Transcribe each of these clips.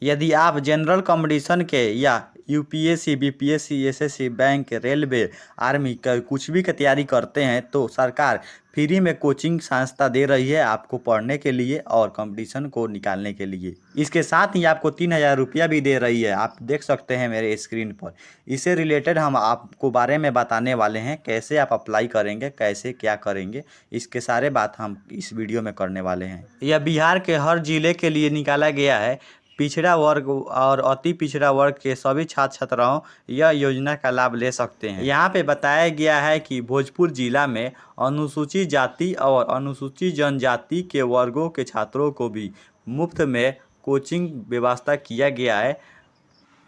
यदि आप general competition के या UPSC, BPSC, SSC, bank, railway, army का कुछ भी की तैयारी करते हैं तो सरकार फ्री में कोचिंग संस्था दे रही है आपको पढ़ने के लिए और कंपटीशन को निकालने के लिए। इसके साथ ही आपको 3,000 रुपया भी दे रही है, आप देख सकते हैं मेरे स्क्रीन पर। इससे रिलेटेड हम आपको बारे में बताने वाले हैं, कैसे आप अप्लाई करेंगे, कैसे क्या करेंगे, इसके सारे बात हम इस वीडियो में करने वाले हैं। यह बिहार के हर जिले के लिए निकाला गया है। पिछड़ा वर्ग और अति पिछड़ा वर्ग के सभी छात्र छात्राओं यह योजना का लाभ ले सकते हैं। यहाँ पे बताया गया है कि भोजपुर जिला में अनुसूचित जाति और अनुसूचित जनजाति के वर्गों के छात्रों को भी मुफ्त में कोचिंग व्यवस्था किया गया है।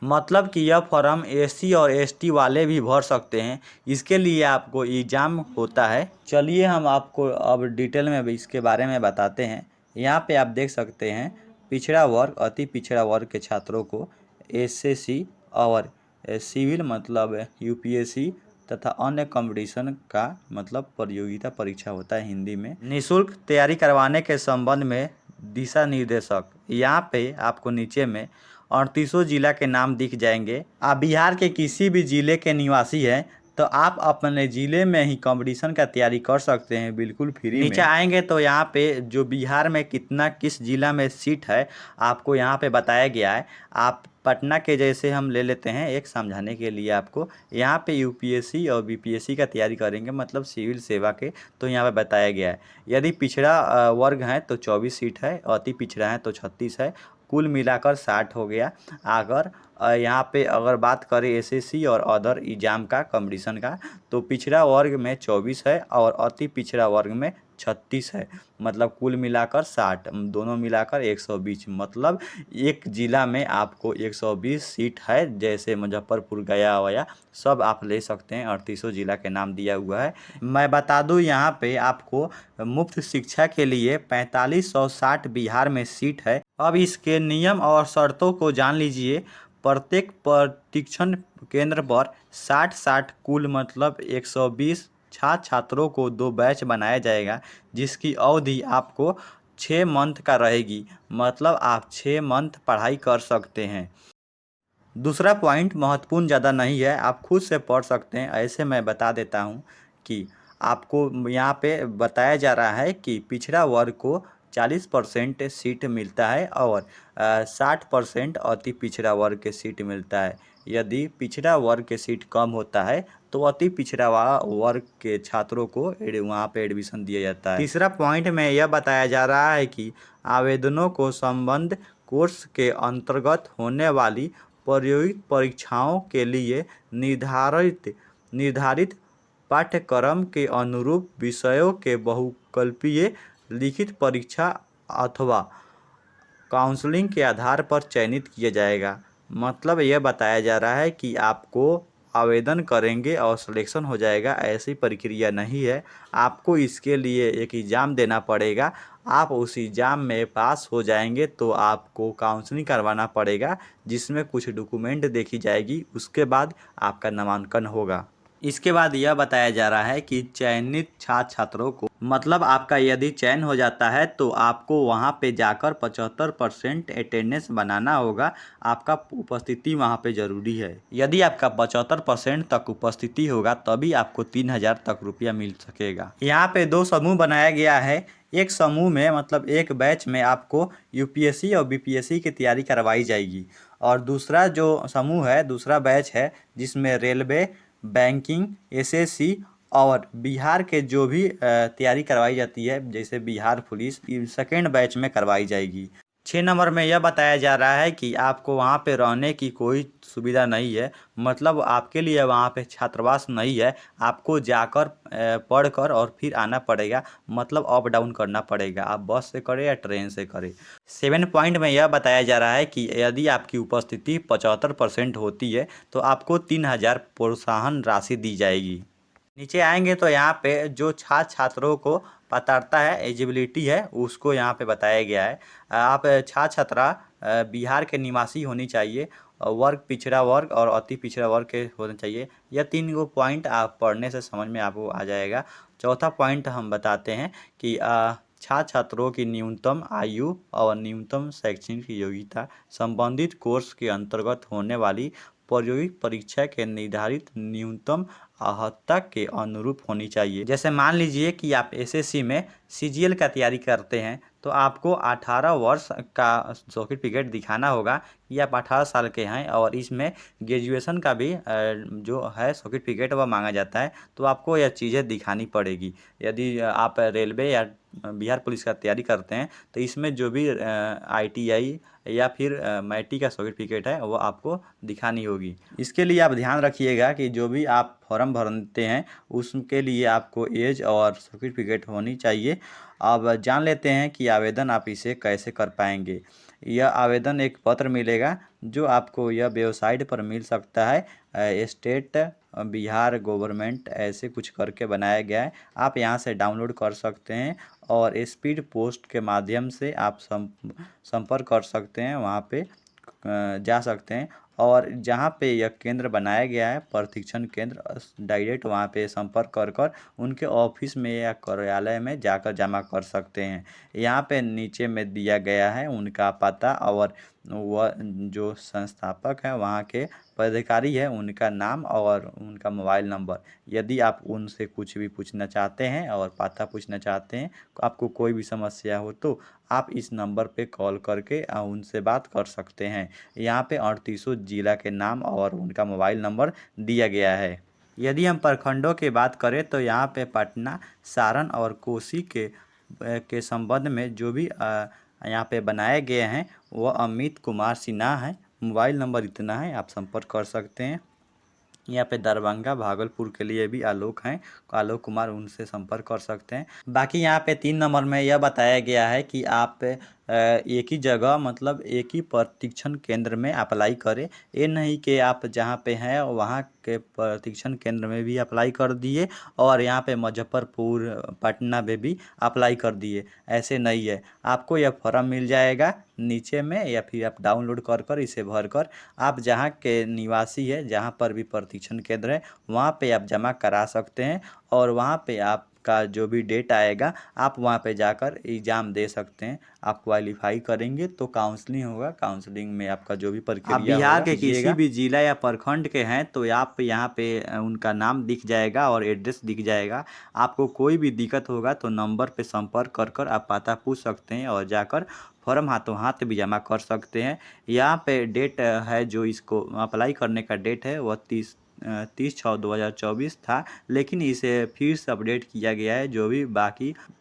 मतलब कि यह फॉर्म एससी और एसटी वाले भी भर सकते हैं। इसके लिए आपको एग्ज़ाम होता है। चलिए हम आपको अब डिटेल में इसके बारे में बताते हैं। यहाँ पे आप देख सकते हैं पिछड़ा वर्ग, अति पिछड़ा वर्ग के छात्रों को एसएससी और सिविल मतलब यूपीएससी तथा अन्य कंपटीशन का मतलब प्रतियोगिता परीक्षा होता है हिंदी में, निःशुल्क तैयारी करवाने के संबंध में दिशा निर्देशक। यहाँ पे आपको नीचे में 38 जिला के नाम दिख जाएंगे। आप बिहार के किसी भी ज़िले के निवासी हैं तो आप अपने ज़िले में ही कंपटीशन का तैयारी कर सकते हैं बिल्कुल फ्री में। नीचे आएंगे तो यहाँ पे जो बिहार में कितना किस ज़िला में सीट है आपको यहाँ पे बताया गया है। आप पटना के जैसे हम ले लेते हैं एक समझाने के लिए आपको। यहाँ पे यूपीएससी और बीपीएससी का तैयारी करेंगे मतलब सिविल सेवा के, तो यहाँ पे बताया गया है। यदि पिछड़ा वर्ग है तो 24 सीट है, अति पिछड़ा है तो 36 है, कुल मिलाकर 60 हो गया। अगर यहाँ पे अगर बात करें एसएससी और अदर एग्जाम का कंपटीशन का तो पिछड़ा वर्ग में 24 है और अति पिछड़ा वर्ग में 36 है, मतलब कुल मिलाकर 60, दोनों मिलाकर 120। मतलब एक ज़िला में आपको 120 सीट है, जैसे मुजफ्फरपुर, गया वया सब आप ले सकते हैं। 38 जिला के नाम दिया हुआ है। मैं बता दूं यहाँ पे आपको मुफ्त शिक्षा के लिए 4560 बिहार में सीट है। अब इसके नियम और शर्तों को जान लीजिए। प्रत्येक प्रशिक्षण केंद्र पर 60-60 कुल मतलब 120 छात्र छात्रों को 2 बैच बनाया जाएगा, जिसकी अवधि आपको 6 मंथ का रहेगी। मतलब आप 6 मंथ पढ़ाई कर सकते हैं। दूसरा पॉइंट महत्वपूर्ण ज़्यादा नहीं है, आप खुद से पढ़ सकते हैं। ऐसे मैं बता देता हूँ कि आपको यहाँ पे बताया जा रहा है कि पिछड़ा वर्ग को 40% सीट मिलता है और 60% अति पिछड़ा वर्ग के सीट मिलता है। यदि पिछड़ा वर्ग के सीट कम होता है तो अति पिछड़ा वर्ग के छात्रों को वहाँ पे एडमिशन दिया जाता है। तीसरा पॉइंट में यह बताया जा रहा है कि आवेदनों को संबद्ध कोर्स के अंतर्गत होने वाली प्रायोगिक परीक्षाओं के लिए निर्धारित पाठ्यक्रम के अनुरूप विषयों के बहुकल्पीय लिखित परीक्षा अथवा काउंसलिंग के आधार पर चयनित किया जाएगा। मतलब यह बताया जा रहा है कि आपको आवेदन करेंगे और सिलेक्शन हो जाएगा, ऐसी प्रक्रिया नहीं है। आपको इसके लिए एक एग्ज़ाम देना पड़ेगा। आप उस एग्ज़ाम में पास हो जाएंगे तो आपको काउंसलिंग करवाना पड़ेगा, जिसमें कुछ डॉक्यूमेंट देखी जाएगी, उसके बाद आपका नामांकन होगा। इसके बाद यह बताया जा रहा है कि चयनित छात्र छात्रों को मतलब आपका यदि चयन हो जाता है तो आपको वहां पे जाकर 75% अटेंडेंस बनाना होगा। आपका उपस्थिति वहां पे ज़रूरी है। यदि आपका 75% तक उपस्थिति होगा तभी आपको 3,000 तक रुपया मिल सकेगा। यहाँ पे 2 समूह बनाया गया है। एक समूह में मतलब एक बैच में आपको यूपीएससी और बीपीएससी की तैयारी करवाई जाएगी और दूसरा जो समूह है, दूसरा बैच है जिसमें रेलवे, बैंकिंग, एसएससी और बिहार के जो भी तैयारी करवाई जाती है जैसे बिहार पुलिस, सेकेंड बैच में करवाई जाएगी। 6 नंबर में यह बताया जा रहा है कि आपको वहाँ पे रहने की कोई सुविधा नहीं है, मतलब आपके लिए वहाँ पे छात्रावास नहीं है। आपको जाकर पढ़कर और फिर आना पड़ेगा, मतलब अप डाउन करना पड़ेगा। आप बस से करें या ट्रेन से करें। 7 पॉइंट में यह बताया जा रहा है कि यदि आपकी उपस्थिति 75% होती है तो आपको 3,000 प्रोत्साहन राशि दी जाएगी। नीचे आएंगे तो यहाँ पे जो छात्र छात्रों को पात्रता है, एलिजिबिलिटी है, उसको यहाँ पे बताया गया है। आप छात्र छात्रा बिहार के निवासी होनी चाहिए, वर्ग पिछड़ा वर्ग और अति पिछड़ा वर्ग के होने चाहिए। यह 3 गो पॉइंट आप पढ़ने से समझ में आपको आ जाएगा। चौथा पॉइंट हम बताते हैं कि छात्रों की न्यूनतम आयु और न्यूनतम शैक्षणिक योग्यता संबंधित कोर्स के अंतर्गत होने वाली प्रायोगिक परीक्षा के निर्धारित न्यूनतम अर्हता के अनुरूप होनी चाहिए। जैसे मान लीजिए कि आप एसएससी में सीजीएल का तैयारी करते हैं तो आपको 18 वर्ष का सर्टिफिकेट दिखाना होगा कि आप 18 साल के हैं, और इसमें ग्रेजुएशन का भी जो है सर्टिफिकेट वह मांगा जाता है। तो आपको यह चीज़ें दिखानी पड़ेगी। यदि आप रेलवे या बिहार पुलिस का तैयारी करते हैं तो इसमें जो भी आईटीआई या फिर मैट्रिक का सर्टिफिकेट है वो आपको दिखानी होगी। इसके लिए आप ध्यान रखिएगा कि जो भी आप फॉर्म भरते हैं उसके लिए आपको एज और सर्टिफिकेट होनी चाहिए। अब जान लेते हैं कि आवेदन आप इसे कैसे कर पाएंगे। यह आवेदन एक पत्र मिलेगा जो आपको यह वेबसाइट पर मिल सकता है, स्टेट बिहार गवर्नमेंट ऐसे कुछ करके बनाया गया है। आप यहाँ से डाउनलोड कर सकते हैं और स्पीड पोस्ट के माध्यम से आप संपर्क कर सकते हैं, वहाँ पे जा सकते हैं। और जहाँ पे यह केंद्र बनाया गया है प्रशिक्षण केंद्र, डायरेक्ट वहाँ पे संपर्क कर उनके ऑफिस में या कार्यालय में जाकर जमा कर सकते हैं। यहाँ पे नीचे में दिया गया है उनका पता और वह जो संस्थापक है वहाँ के पदाधिकारी है उनका नाम और उनका मोबाइल नंबर। यदि आप उनसे कुछ भी पूछना चाहते हैं और पता पूछना चाहते हैं, आपको कोई भी समस्या हो तो आप इस नंबर पे कॉल करके उनसे बात कर सकते हैं। यहाँ पे 38 जिला के नाम और उनका मोबाइल नंबर दिया गया है। यदि हम प्रखंडों की बात करें तो यहाँ पे पटना, सारण और कोसी के संबंध में जो भी यहाँ पे बनाए गए हैं वह अमित कुमार सिन्हा है। मोबाइल नंबर इतना है, आप संपर्क कर सकते हैं। यहाँ पे दरभंगा भागलपुर के लिए भी आलोक हैं, आलोक कुमार, उनसे संपर्क कर सकते हैं। बाकी यहाँ पे 3 नंबर में यह बताया गया है कि आप एक ही जगह मतलब एक ही प्रशिक्षण केंद्र में अप्लाई करें। ये नहीं कि आप जहाँ पे हैं वहाँ के प्रशिक्षण केंद्र में भी अप्लाई कर दिए और यहाँ पे मुजफ्फरपुर पटना में भी अप्लाई कर दिए, ऐसे नहीं है। आपको यह फॉर्म मिल जाएगा नीचे में, या फिर आप डाउनलोड कर इसे भर कर आप जहाँ के निवासी है, जहाँ पर भी प्रशिक्षण केंद्र है वहाँ पे आप जमा करा सकते हैं। और वहाँ पे आपका जो भी डेट आएगा आप वहाँ पे जाकर एग्ज़ाम दे सकते हैं। आप क्वालिफाई करेंगे तो काउंसलिंग होगा, काउंसलिंग में आपका जो भी प्रक्रिया होगा। आप बिहार के किसी भी जिला या प्रखंड के हैं तो आप यहाँ पे उनका नाम दिख जाएगा और एड्रेस दिख जाएगा। आपको कोई भी दिक्कत होगा तो नंबर पे संपर्क कर आप पता पूछ सकते हैं और जाकर फॉर्म हाथों हाथ भी जमा कर सकते हैं। यहाँ पे डेट है जो इसको अप्लाई करने का डेट है वह 30/6/2024 था, लेकिन इसे फिर से अपडेट किया गया है। जो भी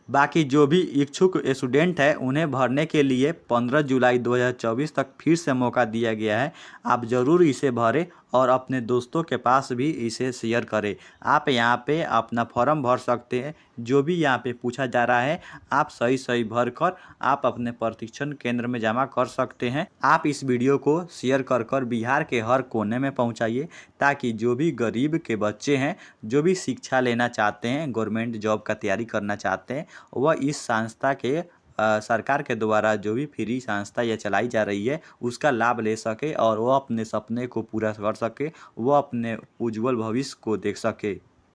बाकी जो भी इच्छुक स्टूडेंट है उन्हें भरने के लिए 15 जुलाई 2024 तक फिर से मौका दिया गया है। आप ज़रूर इसे भरें और अपने दोस्तों के पास भी इसे शेयर करें। आप यहाँ पे अपना फॉर्म भर सकते हैं, जो भी यहाँ पे पूछा जा रहा है आप सही भर कर आप अपने प्रशिक्षण केंद्र में जमा कर सकते हैं। आप इस वीडियो को शेयर कर बिहार के हर कोने में पहुँचाइए, ताकि जो भी गरीब के बच्चे हैं, जो भी शिक्षा लेना चाहते हैं, गवर्नमेंट जॉब का तैयारी करना चाहते हैं, वह इस संस्था के सरकार के द्वारा जो भी फ्री संस्था यह चलाई जा रही है उसका लाभ ले सके और वह अपने सपने को पूरा कर सके, वह अपने उज्जवल भविष्य को देख सके।